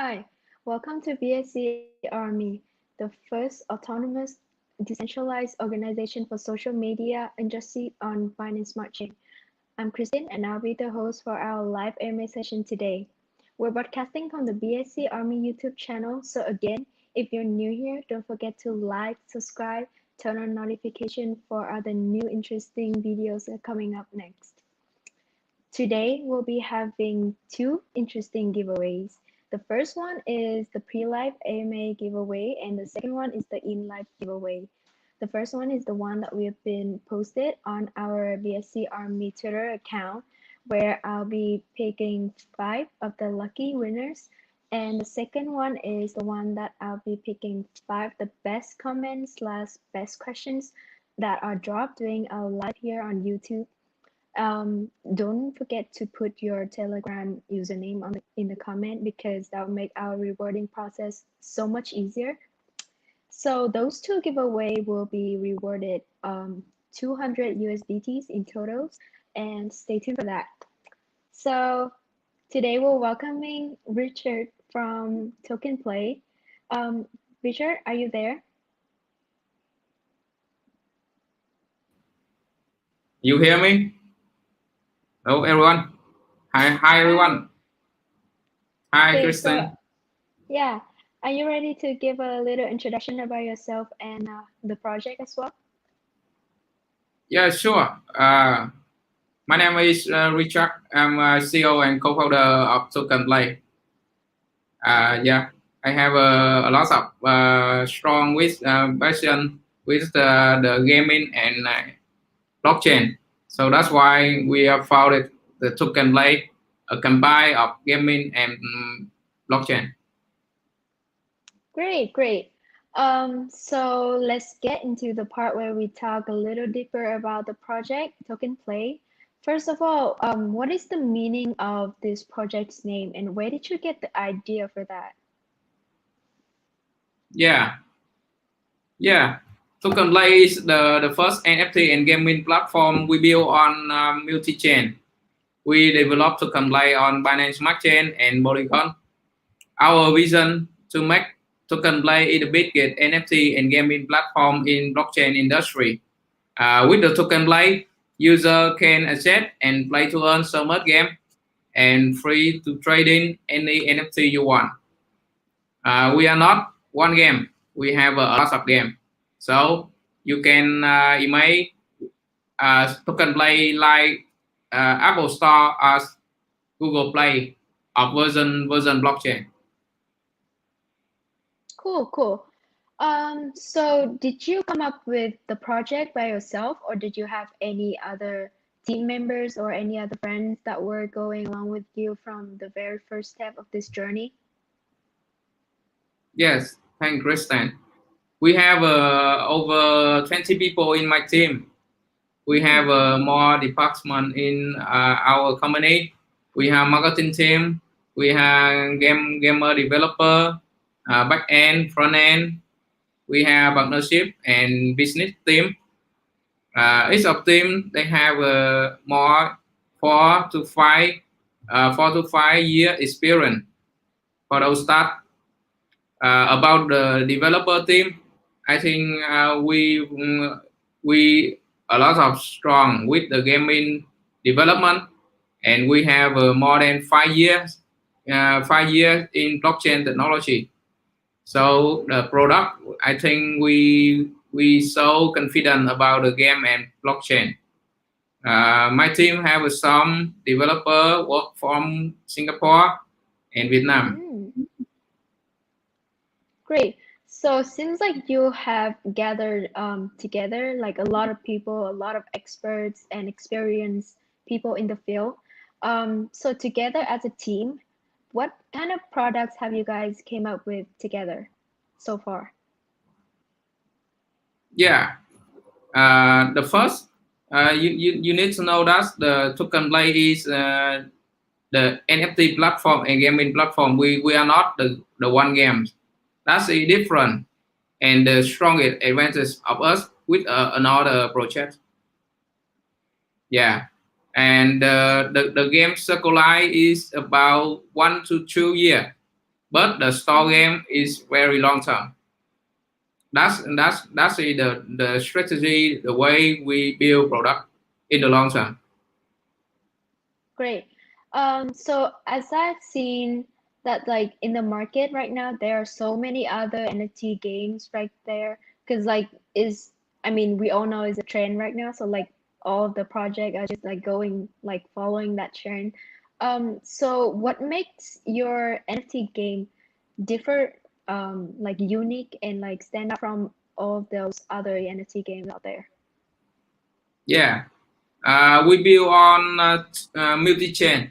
Hi, welcome to BSC Army, the first autonomous decentralized organization for social media industry on Binance Smart Chain. I'm Christine and I'll be the host for our live AMA session today. We're broadcasting from the BSC Army YouTube channel, so again, if you're new here, don't forget to like, subscribe, turn on notification for other new interesting videos coming up next. Today, we'll be having two interesting giveaways. The first one is the pre-live AMA giveaway, and the second one is the in-live giveaway. The first one is the one that we have been posted on our BSC Army Twitter account, where I'll be picking 5 of the lucky winners. And the second one is the one that I'll be picking 5 the best comments / best questions that are dropped during our live here on YouTube. Don't forget to put your Telegram username in the comment because that will make our rewarding process so much easier. So those two giveaway will be rewarded 200 USDTs in totals, and stay tuned for that. So today we're welcoming Richard from Token Play. Richard, are you there? You hear me? Hello, everyone. Hi, everyone. Hi, Okay, Kristen. so yeah, are you ready to give a little introduction about yourself and the project as well? Yeah, sure. My name is Richard. I'm CEO and co-founder of Token Play. Yeah, I have a lot of strong passion with the gaming and blockchain. So that's why we have founded the Token Play, a combine of gaming and blockchain. Great. So let's get into the part where we talk a little deeper about the project, Token Play. First of all, what is the meaning of this project's name and where did you get the idea for that? Yeah. Token Play is the first NFT and gaming platform we built on multi-chain. We developed Token Play on Binance Smart Chain and Polygon. Our vision to make Token Play the biggest NFT and gaming platform in blockchain industry. With the Token Play, user can access and play to earn so much game and free to trade in any NFT you want. We are not one game. We have a lot of game. So you can imagine Token Play like Apple Store as Google Play of version blockchain. Cool. So did you come up with the project by yourself or did you have any other team members or any other friends that were going along with you from the very first step of this journey? Yes, thank Kristen. We have over 20 people in my team. We have more department in our company. We have marketing team. We have gamer developer, back end, front end. We have partnership and business team. Each of them they have more 4 to 5 year experience. For those start about the developer team, I think we a lot of strong with the gaming development, and we have more than 5 years in blockchain technology. So the product, I think we so confident about the game and blockchain. My team have some developer work from Singapore and Vietnam. Great. So seems like you have gathered together like a lot of people, a lot of experts and experienced people in the field. So together as a team, what kind of products have you guys came up with together so far? Yeah, the first you need to know that the Token Play is the NFT platform and gaming platform. We are not the one games. That's a different and the strongest advantage of us with another project. Yeah, and the game Circle Life is about 1 to 2 years. but the store game is very long term. That's the strategy, the way we build product in the long term. Great. So as I've seen that like in the market right now, there are so many other NFT games right there. Because like I mean, we all know is a trend right now. So like all of the project are just like going like following that trend. So what makes your NFT game differ, like unique and like stand out from all of those other NFT games out there? Yeah, we build on multi-chain.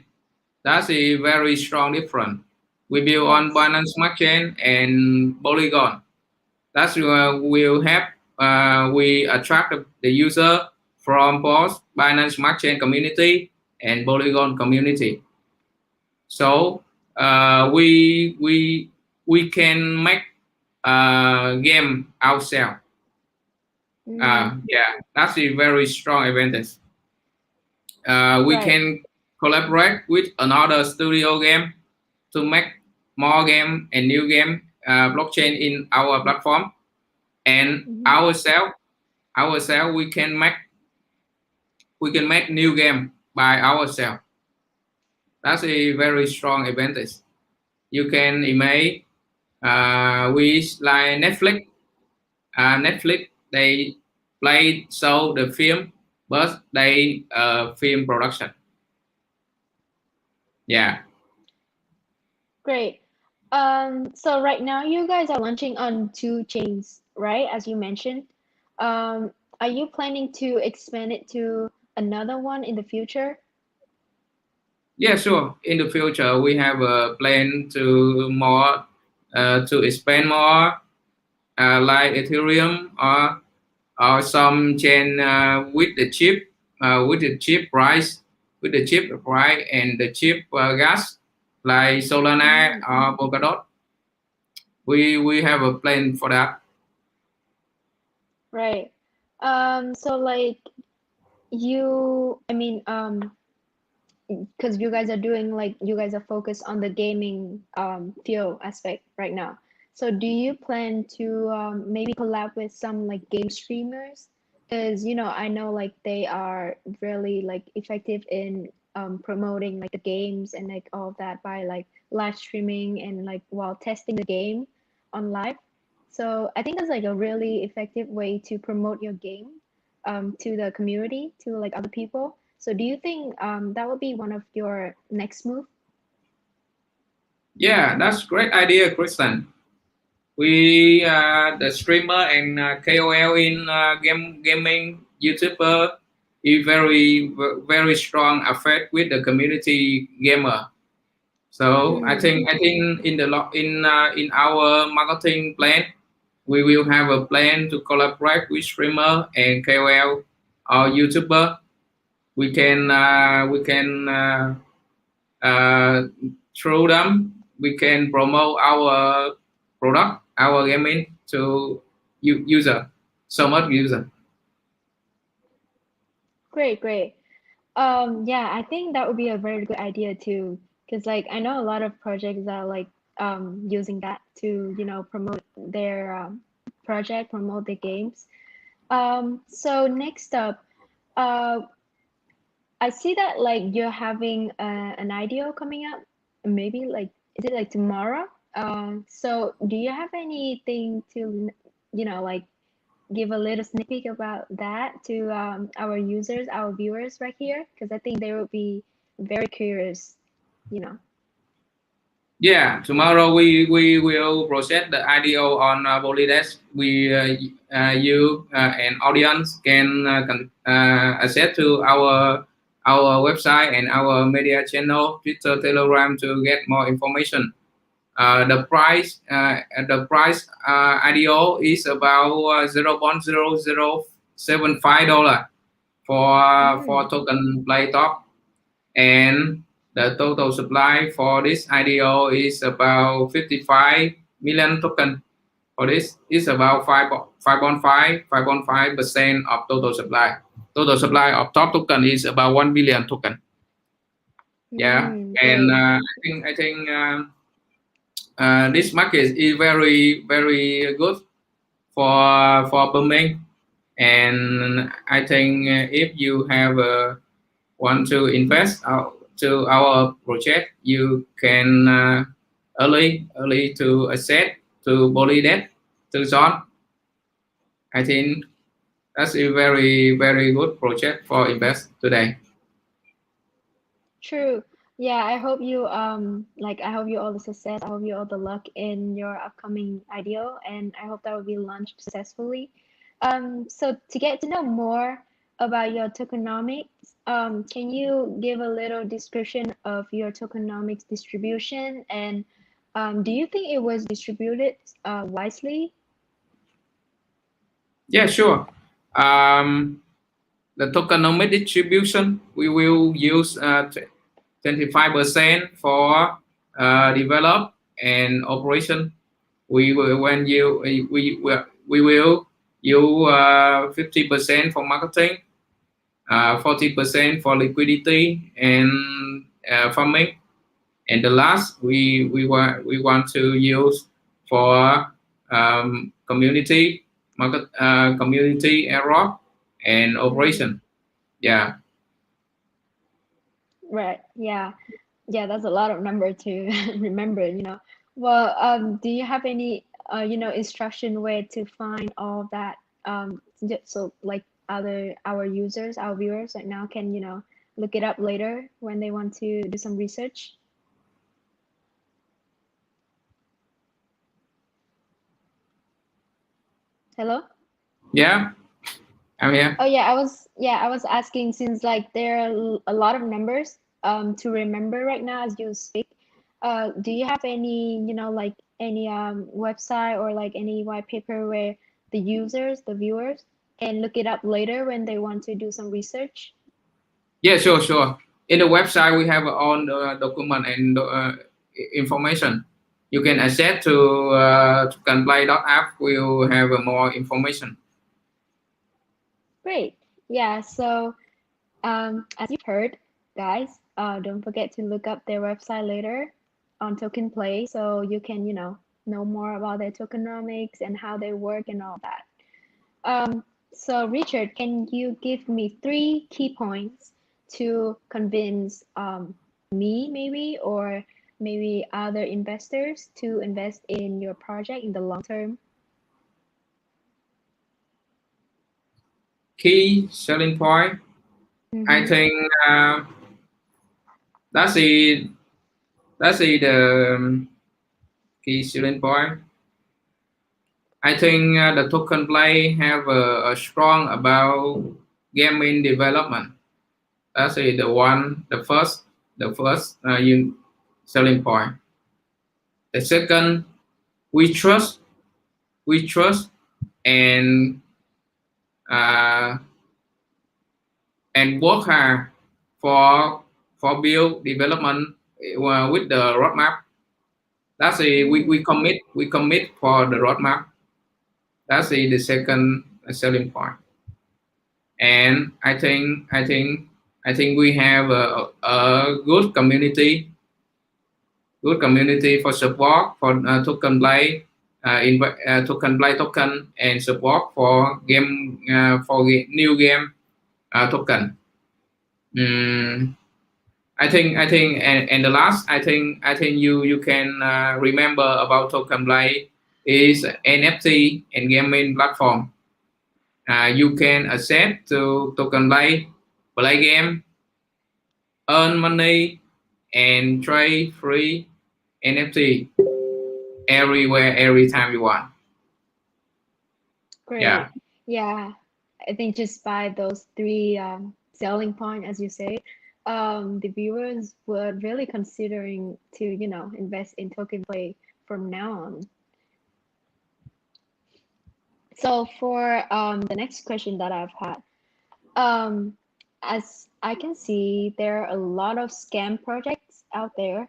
That's a very strong difference. We build on Yes. Binance Smart Chain and Polygon. That's will help we attract the user from both Binance Smart Chain community and Polygon community. So we can make game ourselves. Yeah, that's a very strong advantage. We Right. can collaborate with another studio game to make more game and new game blockchain in our platform, and ourselves we can make new game by ourselves. That's a very strong advantage. You can imagine with like Netflix. Netflix they play show the film, but they film production. Yeah. Great. So right now you guys are launching on two chains, right? As you mentioned. Are you planning to expand it to another one in the future? Yeah, sure. In the future, we have a plan to more to expand more, like Ethereum or some chain with the cheap price, and the cheap gas, like Solana Mm, or Polkadot. We have a plan for that. right. So like I mean, because you guys are doing like you guys are focused on the gaming field aspect right now. So do you plan to maybe collab with some like game streamers? Because I know like they are really like effective in promoting like the games and like all of that by like live streaming and like while testing the game on live. So I think that's like a really effective way to promote your game to the community, to like other people. So do you think that would be one of your next move? Yeah, that's great idea, Kristen. We the streamer and KOL in gaming YouTuber is very strong affect with the community gamer. So I think in our marketing plan we will have a plan to collaborate with streamer and KOL or YouTuber. We can uh, through them we can promote our product, our gaming to user, so much user. Great, great. Yeah, I think that would be a very good idea too, because like I know a lot of projects are like using that to promote their project, promote their games. So next up, uh, I see that like you're having an IDO coming up, maybe like is it like tomorrow? So do you have anything to like give a little sneak peek about that to our users, our viewers right here? Because I think they will be very curious, you know. Yeah, tomorrow we will process the IDO on Polydesk. You and audience can access to our website and our media channel, Twitter, Telegram to get more information. The price IDO is about $0.0075 for Mm, token play top, and the total supply for this IDO is about 55 million token. For this is about 5.5% of total supply. Total supply of top token is about 1 billion token. Yeah, and great. I think this market is very very good for booming, and I think if you have want to invest to our project, you can early to accept to body that to join. I think that's a very very good project for invest today. True. Yeah, I hope you I hope you all the success. I hope you all the luck in your upcoming IDO, and I hope that will be launched successfully. So to get to know more about your tokenomics, can you give a little description of your tokenomics distribution, and do you think it was distributed wisely? Yeah, sure. The tokenomic distribution, we will use 25% for develop and operation. We will when you we will use 50% for marketing, 40% for liquidity and farming, and the last we want to use for community market, community error and Mm, operation. Yeah. right. Yeah. Yeah, that's a lot of number to remember, you know. Well, do you have any, instruction where to find all that? So like our users, our viewers right now can, look it up later when they want to do some research. Hello? Yeah, I'm here. Oh yeah, I was asking since like there are a lot of numbers to remember right now as you speak. Do you have any, like any website or like any white paper where the users, the viewers can look it up later when they want to do some research? Yeah, sure, sure. In the website, we have all the document and information. You can access to Canplay.app. Will have more information. Great. Yeah, so as you've heard, guys, don't forget to look up their website later on Token Play so you can, know more about their tokenomics and how they work and all that. So Richard, can you give me three key points to convince me maybe or maybe other investors to invest in your project in the long term? Key selling point. I Mm-hmm. think that's the key selling point. I think the token play have a strong about gaming development. That's the one, the first selling point. The second, we trust, we trust, and uh, and work hard for build development with the roadmap. That's Mm, we commit for the roadmap. That's the second selling point. And I think we have a good community for support for token play, token play token and support for game new game token. Mm, and the last I think you can remember about token play is NFT and gaming platform. You can accept to token play game, earn money, and trade free NFT everywhere, every time you want. Yeah, great. Yeah, I think just by those three selling point, as you say, the viewers were really considering to, invest in token play from now on. So for the next question that I've had, um, as I can see, there are a lot of scam projects out there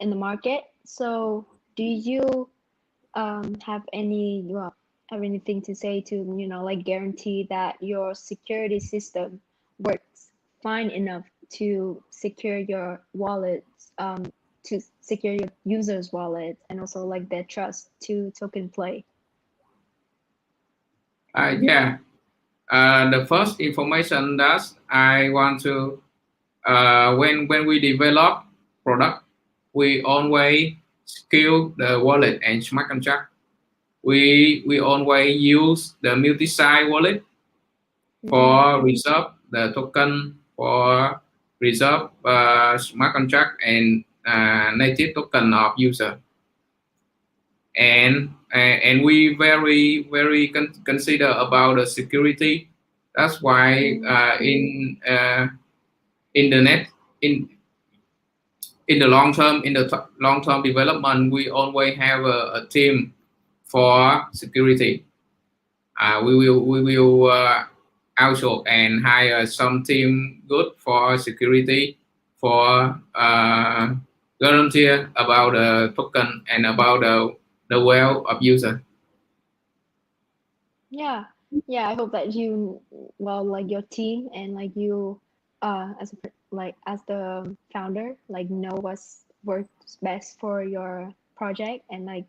in the market. So do you have anything to say to, like guarantee that your security system works fine enough to secure your wallets to secure your users' wallets and also like their trust to token play? Yeah. The first information that I want to when we develop product, we always scale the wallet and smart contract. We always use the multi-site wallet for reserve the token, for reserve smart contract and native token of user, and we very consider about the security. That's why in the net in the long term development, we always have a team for security. We will outsource and hire some team good for security, for guarantee about the token and about the wealth of user. Yeah, yeah. I hope that you, well, like your team and like you, as the founder, like know what's works best for your project and like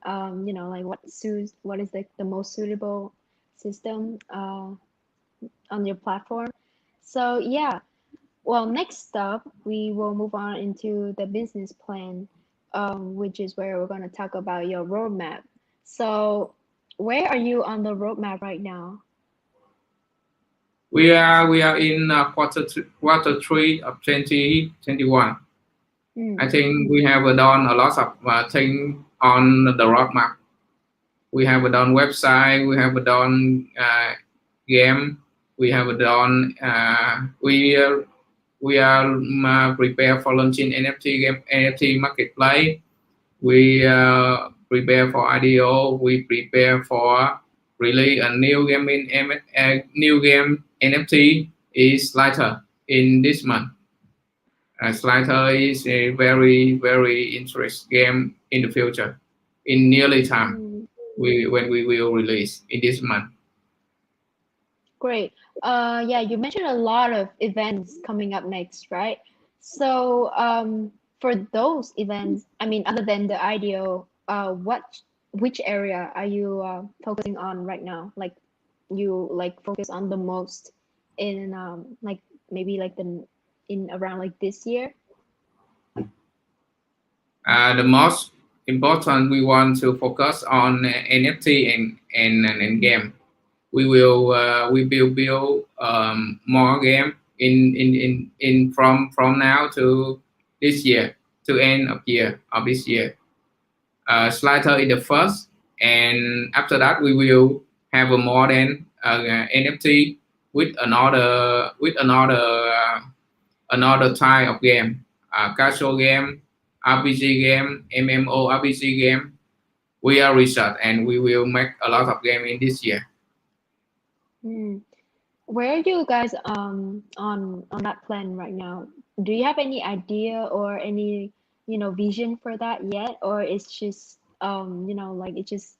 like what is like the most suitable system on your platform. So yeah, well, next up we will move on into the business plan, which is where we're going to talk about your roadmap. So where are you on the roadmap right now? We are in quarter three of 2021. I think we have done a lot of things on the roadmap. We have done website, we have done game, we have done we are prepare for launching NFT game, NFT marketplace. We prepare for IDO. We prepare for release a new game new game NFT is Slider in this month. Slider is a very interesting game in the future. In nearly time, when we will release in this month. Great. Yeah, you mentioned a lot of events coming up next, right? So, for those events, I mean, other than the IDO, which area are you focusing on right now? Like, you like focus on the most in like maybe like the in around like this year? The most important, we want to focus on NFT and game. We will build more game in from now to this year, to end of year of this year. Slider is the first, and after that we will have a more than NFT with another type of game, casual game, RPG game, MMO RPG game. We are research and we will make a lot of game in this year. Where are you guys on that plan right now? Do you have any idea or any vision for that yet, or it's just like it's just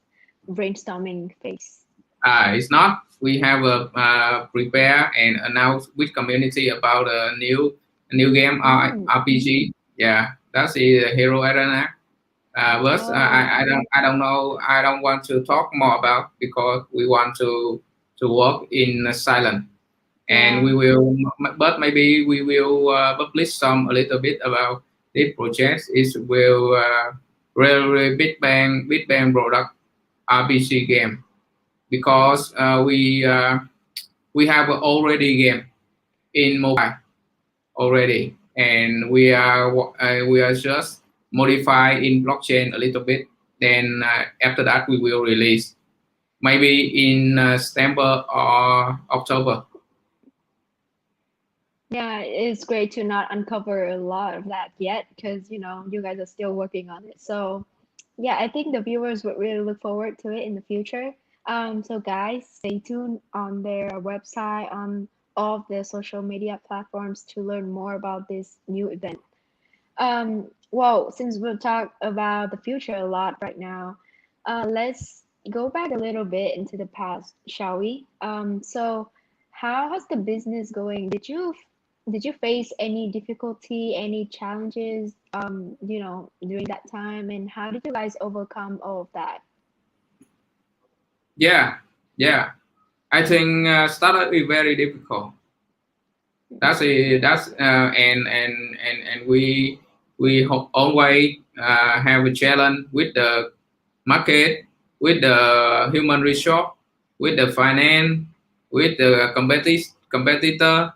brainstorming phase? It's not. We have a prepare and announce with community about a new game RPG. Yeah, that's a Hero Arena. But I don't know. I don't want to talk more about because we want to work in silent, and we will. But maybe we will publish some a little bit about this project. It will really big bang product RPG game because we have already game in mobile already, and we are just modify in blockchain a little bit. Then after that, we will release maybe in September or October. Yeah, it's great to not uncover a lot of that yet because you guys are still working on it. So yeah, I think the viewers would really look forward to it in the future. So guys, stay tuned on their website, on all of their social media platforms to learn more about this new event. Well, since we'll talk about the future a lot right now, let's go back a little bit into the past, shall we? So how has the business going? Did you did you face any difficulty, any challenges, during that time, and how did you guys overcome all of that? Yeah, yeah. I think startup is very difficult. And always have a challenge with the market, with the human resource, with the finance, with the competitor.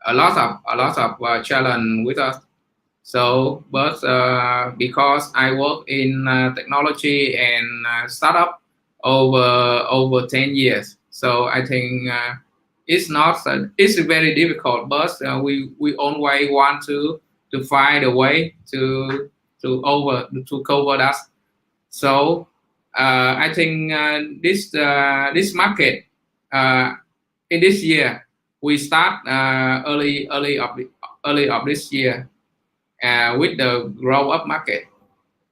A lot of challenge with us. So, but because I work in technology and startup over 10 years, so I think it's not it's very difficult. But we always want to find a way to cover that. So I think this market uh, in this year we start early of this year with the grow up market.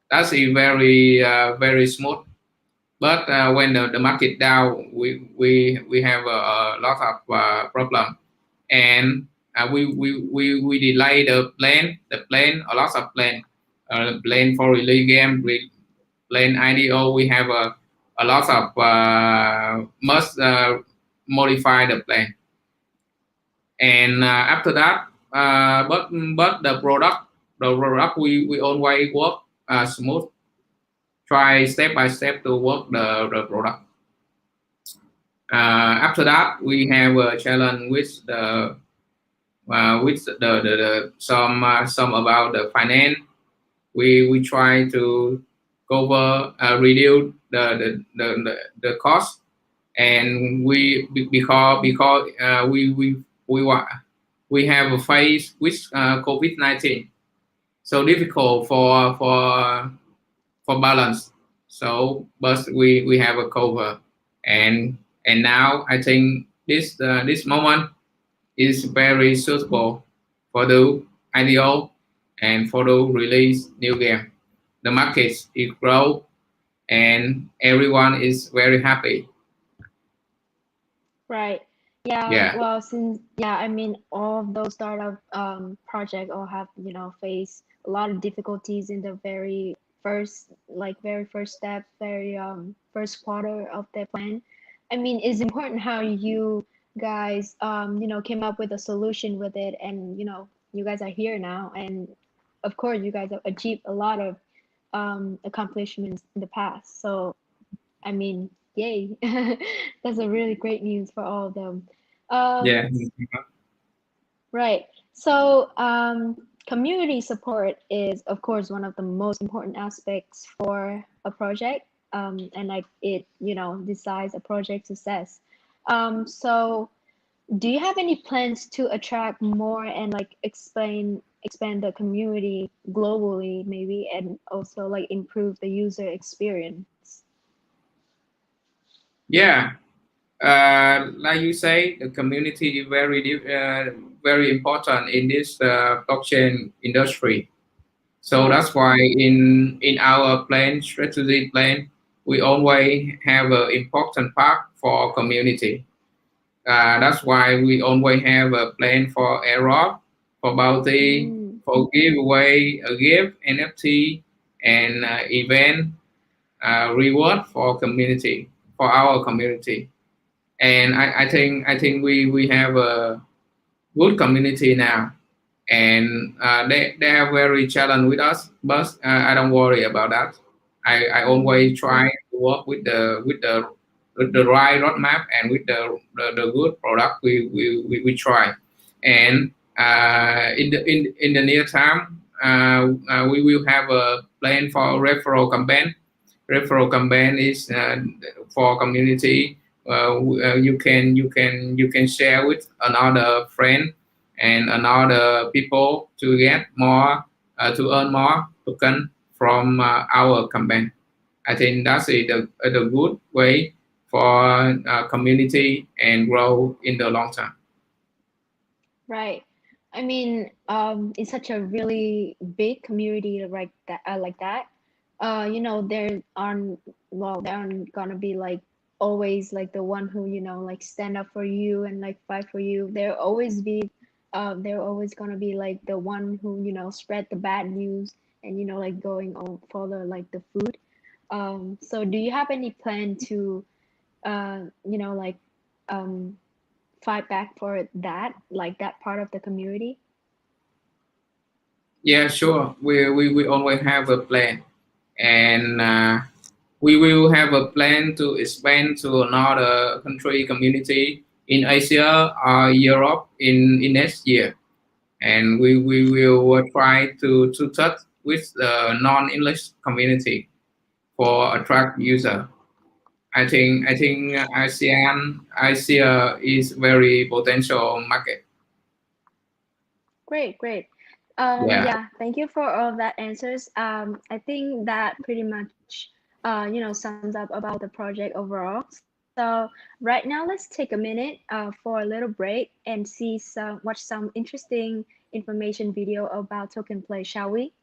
That's a very smooth. But when the market down, we have a lot of problem, and we delay the plan a lot of plan for release game, plan IDO. We have a lot of must modify the plan, and after that, but the product we always work smooth, try step by step to work the product. After that, we have a challenge with the some about the finance. We try to cover reduce the cost, and because we want we have a phase with COVID-19, so difficult for balance. So, but we have a cover, and now I think this moment is very suitable for the IDO and for the release new game. The market is grow and everyone is very happy. Right. Yeah, Yeah, well, since yeah, I mean, all of those startup project all have, face a lot of difficulties in the very first step, very first quarter of their plan. I mean, it's important how you guys came up with a solution with it, and you guys are here now, and of course you guys have achieved a lot of accomplishments in the past. So I mean, yay. That's a really great news for all of them. yeah, Right. So, community support is, of course, one of the most important aspects for a project, and like it, decides a project success. So, do you have any plans to attract more and like expand the community globally, maybe, and also like improve the user experience? yeah. Like you say, the community is very important in this blockchain industry. So Right. that's why in our plan, strategy plan, we always have an important part for community. That's why we always have a plan for airdrop, for bounty, Mm, for giveaway, a gift, NFT, and event reward for community, for our community. And I think we have a good community now, and they are very challenged with us, but I don't worry about that. I mm, always try to work with the right roadmap and with the good product we try. And in the near time, we will have a plan for referral campaign. Referral campaign is for community. You can share with another friend and another people to get more, to earn more token from our campaign. I think that's the good way for community and grow in the long term. right. I mean, it's such a really big community like that. There aren't there aren't gonna be like always like the one who like stand up for you and like fight for you. There always be they're always gonna be like the one who, spread the bad news and, like going on for the food. So do you have any plan to, like um, fight back for that, like that part of the community? Yeah, sure. We always have a plan, and we will have a plan to expand to another country community in Asia or Europe in next year, and we will try to touch with the non-English community for attract user. I think Asia is very potential market. Great, great. Yeah. Yeah, thank you for all of that answers. I think that pretty much, sums up about the project overall. So right now, let's take a minute for a little break and watch some interesting information video about token play, shall we?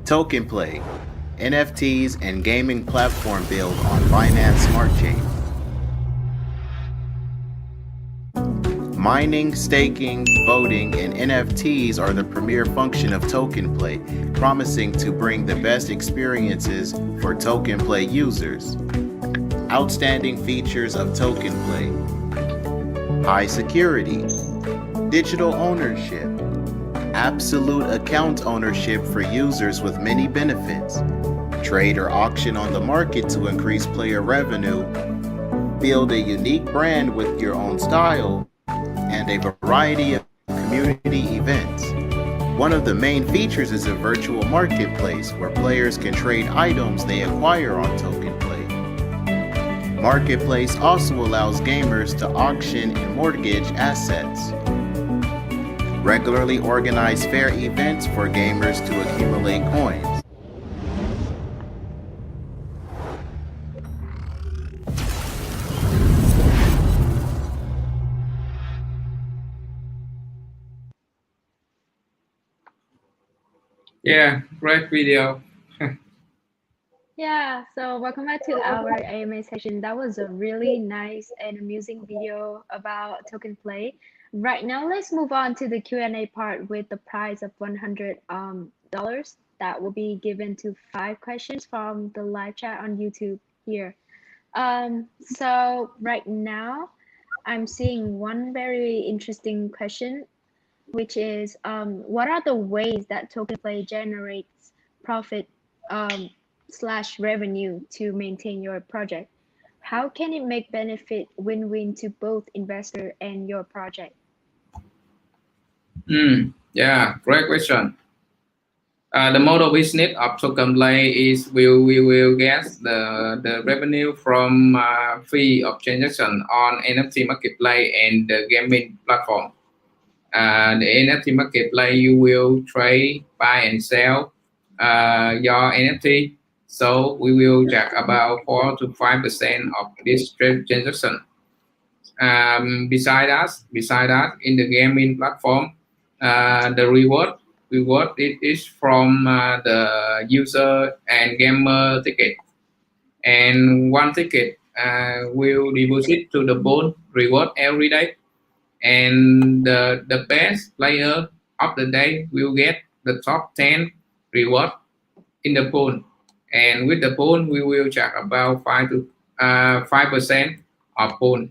Token Play, NFTs and gaming platform built on Binance Smart Chain. Mining, staking, voting, and NFTs are the premier function of Token Play, promising to bring the best experiences for Token Play users. Outstanding features of Token Play: high security, digital ownership, absolute account ownership for users with many benefits, trade or auction on the market to increase player revenue, build a unique brand with your own style, and a variety of community events. One of the main features is a virtual marketplace where players can trade items they acquire on Token Play. Marketplace also allows gamers to auction and mortgage assets. Regularly organize fair events for gamers to accumulate coins. Yeah, great video. Yeah, so welcome back to our AMA session. That was a really nice and amusing video about token play. Right now, let's move on to the Q&A part with the prize of $100 that will be given to 5 questions from the live chat on YouTube here. So right now, I'm seeing one very interesting question, which is what are the ways that token play generates profit slash revenue to maintain your project? How can it make benefit win-win to both investor and your project? Yeah, great question. The model business of token play is we will get the revenue from fee of transaction on NFT marketplace and the gaming platform. The NFT marketplace you will trade, buy and sell your NFT. So we will check about 4 to 5% of this transaction. Beside that, in the gaming platform, the reward it is from the user and gamer ticket, and one ticket will deposit to the bond reward every day, and the best player of the day will get the top 10 reward in the pool, and with the pool we will check about 5% of pool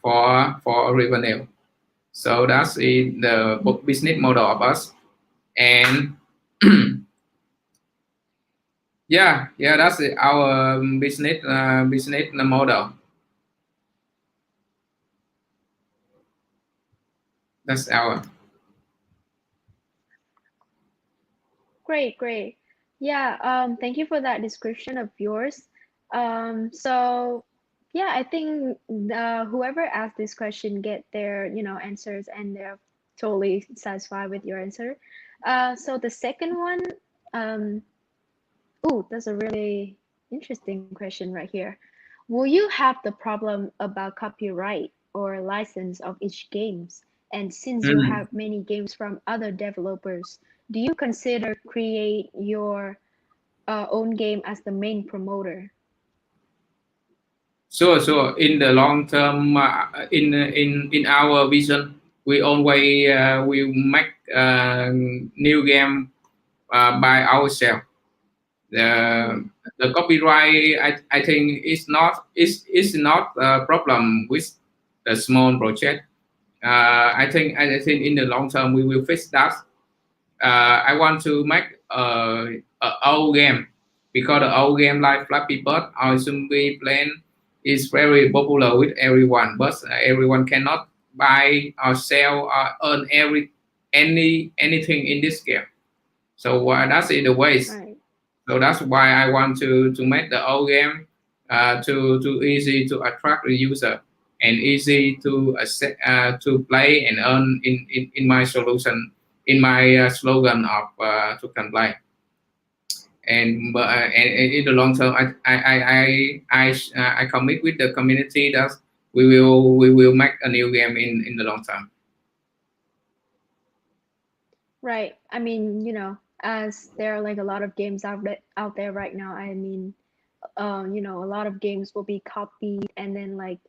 for revenue. So that's in the business model of us, and yeah, that's our business model. That's our. Great, great. Yeah, thank you for that description of yours. So Yeah, I think whoever asked this question get their, answers and they're totally satisfied with your answer. So the second one, um, oh, that's a really interesting question right here. Will you have the problem about copyright or license of each games? And since you Mm. have many games from other developers, do you consider create your own game as the main promoter? Sure. In the long term, in our vision, we always we make new game by ourselves. Mm-hmm. The copyright, I think, is not a problem with the small project. I think in the long term we will fix that. I want to make a old game because the old game like Flappy Bird or Zombie Plane is very popular with everyone, but everyone cannot buy or sell or earn anything in this game. So that's in the waste. Right. So that's why I want to make the old game to easy to attract the user and easy to accept, to play and earn in my solution in my slogan of to can play. And in the long term, I commit with the community that we will make a new game in the long term. Right. I mean, as there are like a lot of games out there right now, I mean, a lot of games will be copied and then like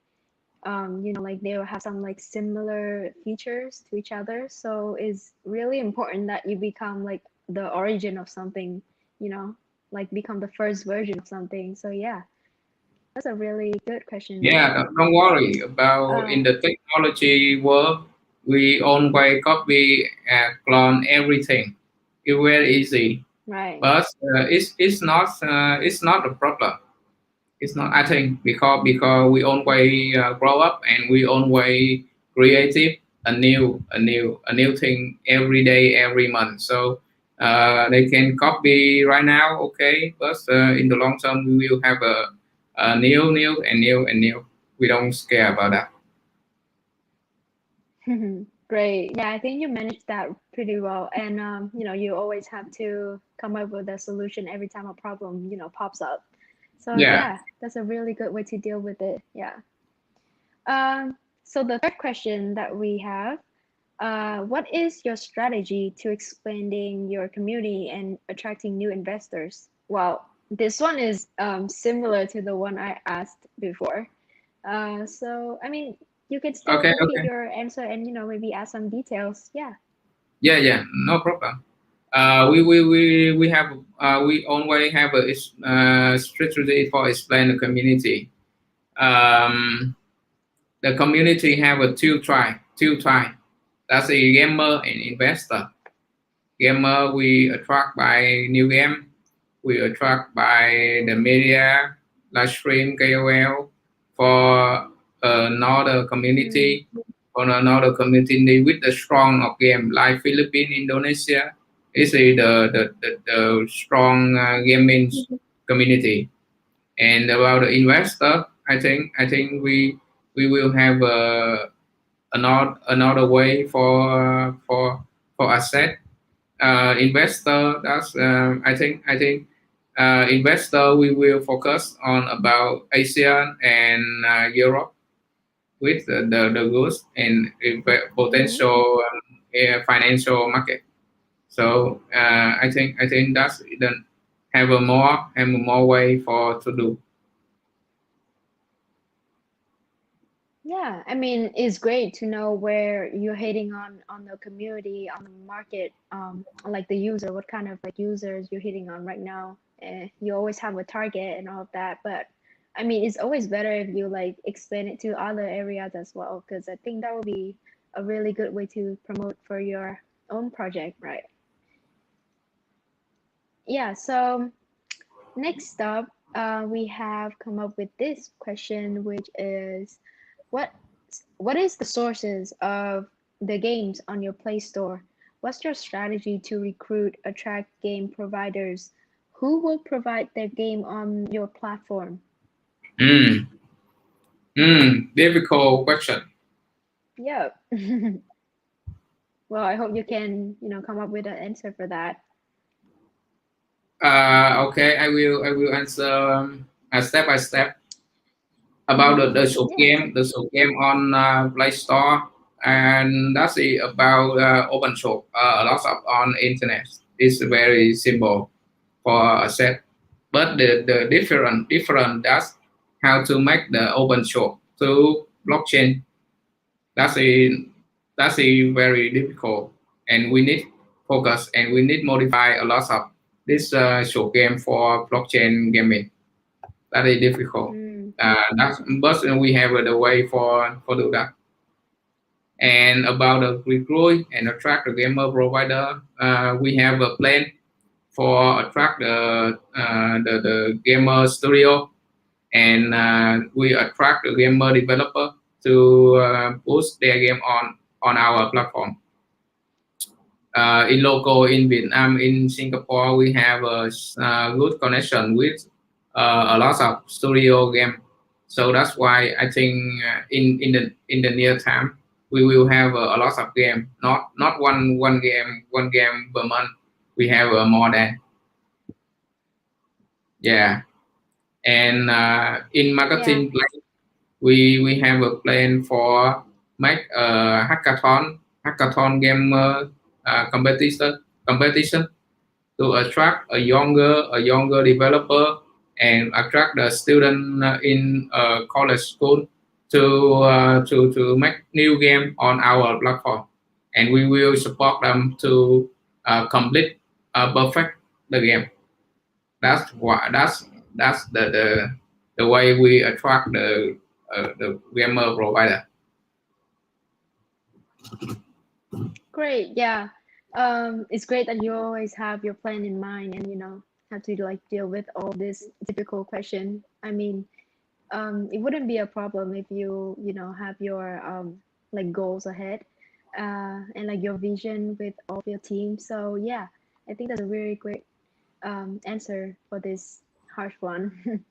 like they will have some like similar features to each other. So it's really important that you become like the origin of something, you know, like become the first version of something. So yeah, that's a really good question, right? Yeah, don't worry about Uh, in the technology world. We always copy and clone everything. It's very easy, right. but it's not a problem. It's not. I think because we always grow up and we always creative a new thing every day every month. So they can copy right now, okay, but in the long term we will have a new. We don't care about that. Great. Yeah, I think you managed that pretty well. And you always have to come up with a solution every time a problem, pops up. So Yeah. yeah, that's a really good way to deal with it. Yeah. So the third question that we have, what is your strategy to expanding your community and attracting new investors? Well, this one is similar to the one I asked before. So I mean, you can still Okay. repeat Okay. your answer and maybe add some details. Yeah. Yeah. No problem. We have we always have a strategy for explain the community. Um, the community have a two type. That's a gamer and investor. Gamer we attract by new game. We attract by the media, live stream, KOL. For another Mm, community, for another community with the strong of game like Philippines, Indonesia, is the strong gaming community. And about the investor, I think we will have another way for asset investor. That's investor we will focus on about Asia and Europe with the goods and mm-hmm. potential financial market. So I think that's the have a more way for to do. Yeah, I mean, it's great to know where you're hitting on the community, on the market, like the user, what kind of like users you're hitting on right now. You always have a target and all of that, but I mean, it's always better if you like explain it to other areas as well, because I think that would be a really good way to promote for your own project, right? Yeah, so next up, we have come up with this question, which is what what is the sources of the games on your Play Store? What's your strategy to recruit, attract game providers? Who will provide their game on your platform? Mm. Difficult question. Yeah. Well, I hope you can, come up with an answer for that. Okay, I will answer step by step about the short Yeah. game, on Play Store, and that's it about open source. A lot of on internet. It's very simple for a set, but the different that's how to make the open source to blockchain. That's a very difficult, and we need focus, and we need modify a lot of this short game for blockchain gaming. That is difficult. Mm. That's but we have the way for do that. And about the recruit and attract the gamer provider, we have a plan for attract the gamer studio, and we attract the gamer developer to post their game on our platform. In local in Vietnam, in Singapore, we have a good connection with a lot of studio game. So that's why I think in the near time we will have a lot of game, not one game per month. We have more than, yeah. And in Yeah. marketing, we have a plan for make a hackathon game competition to attract a younger developer, and attract the student in college school to make new game on our platform, and we will support them to complete perfect the game. That's why that's the way we attract the gamer provider. Great. Yeah. It's great that you always have your plan in mind and, have to like deal with all this difficult question. I mean, it wouldn't be a problem if you, have your like goals ahead, and like your vision with all of your team. So yeah, I think that's a really great answer for this harsh one.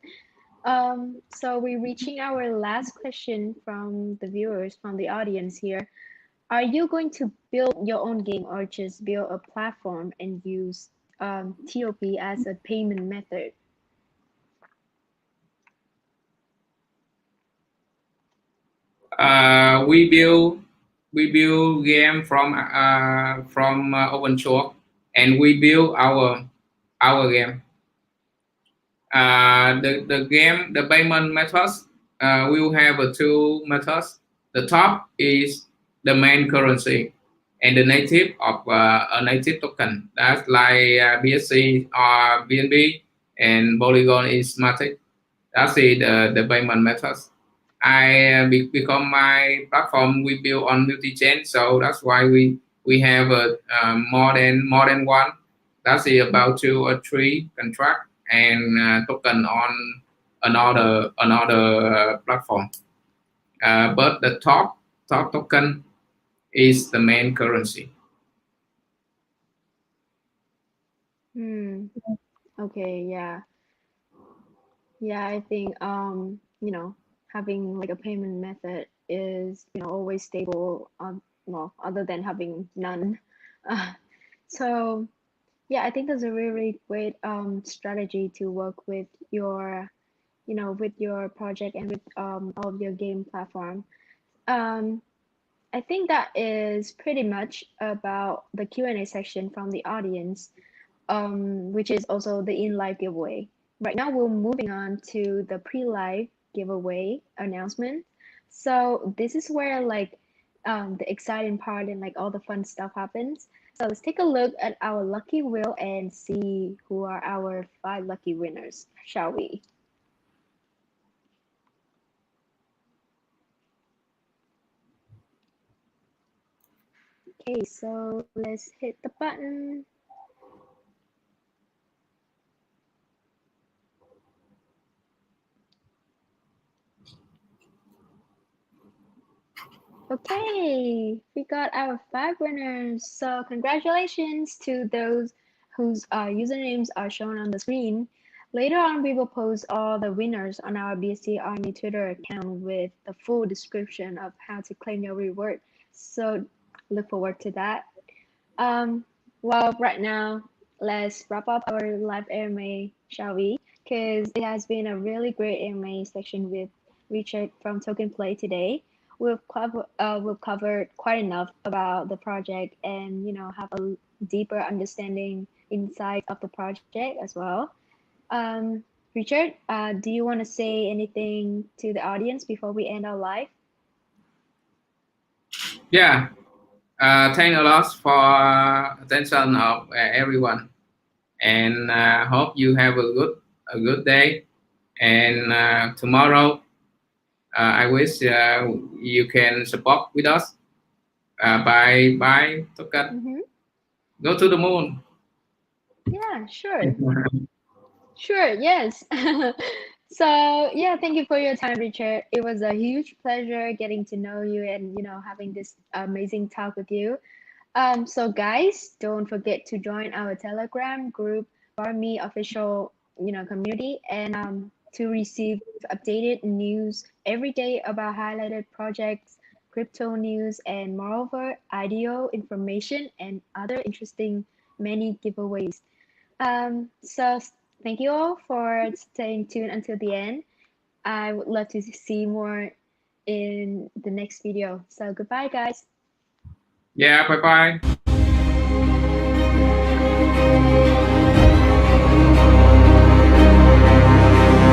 So we're reaching our last question from the viewers, from the audience here. Are you going to build your own game or just build a platform and use TOP as a payment method? Uh, we build we build game from open source, and we build our game. The game, the payment methods, we will have two methods. The top is the main currency, and the native of a native token. That's like BSC or BNB, and Polygon is Matic. That's the payment methods. Become my platform. We build on multi-chain, so that's why we have more than one. That's about two or three contract and token on another platform. But the top token is the main currency. Hmm. Okay. Yeah. Yeah. I think having like a payment method is always stable. Well, other than having none. Uh, so yeah, I think that's a really great strategy to work with your with your project and with all of your game platform. Um, I think that is pretty much about the Q&A section from the audience, which is also the in-live giveaway. Right now, we're moving on to the pre-live giveaway announcement. So this is where like the exciting part and like all the fun stuff happens. So let's take a look at our lucky wheel and see who are our 5 lucky winners, shall we? Okay, so let's hit the button. Okay, we got our 5 winners. So congratulations to those whose usernames are shown on the screen. Later on, we will post all the winners on our BSC Army Twitter account with the full description of how to claim your reward. So look forward to that. Well, right now, let's wrap up our live AMA, shall we? Because it has been a really great AMA section with Richard from Token Play today. We've covered quite enough about the project and have a deeper understanding inside of the project as well. Richard, do you want to say anything to the audience before we end our live? Yeah. Thank a lot for attention of everyone, and hope you have a good day. And tomorrow, I wish you can support with us by token. Go to the moon. Yeah, sure. Sure, yes. So, yeah, thank you for your time, Richard. It was a huge pleasure getting to know you and, having this amazing talk with you. So guys, don't forget to join our Telegram group, Army official, community, and to receive updated news every day about highlighted projects, crypto news, and moreover, IDO information and other interesting many giveaways. So thank you all for staying tuned until the end. I would love to see more in the next video. So goodbye, guys. Yeah, bye bye.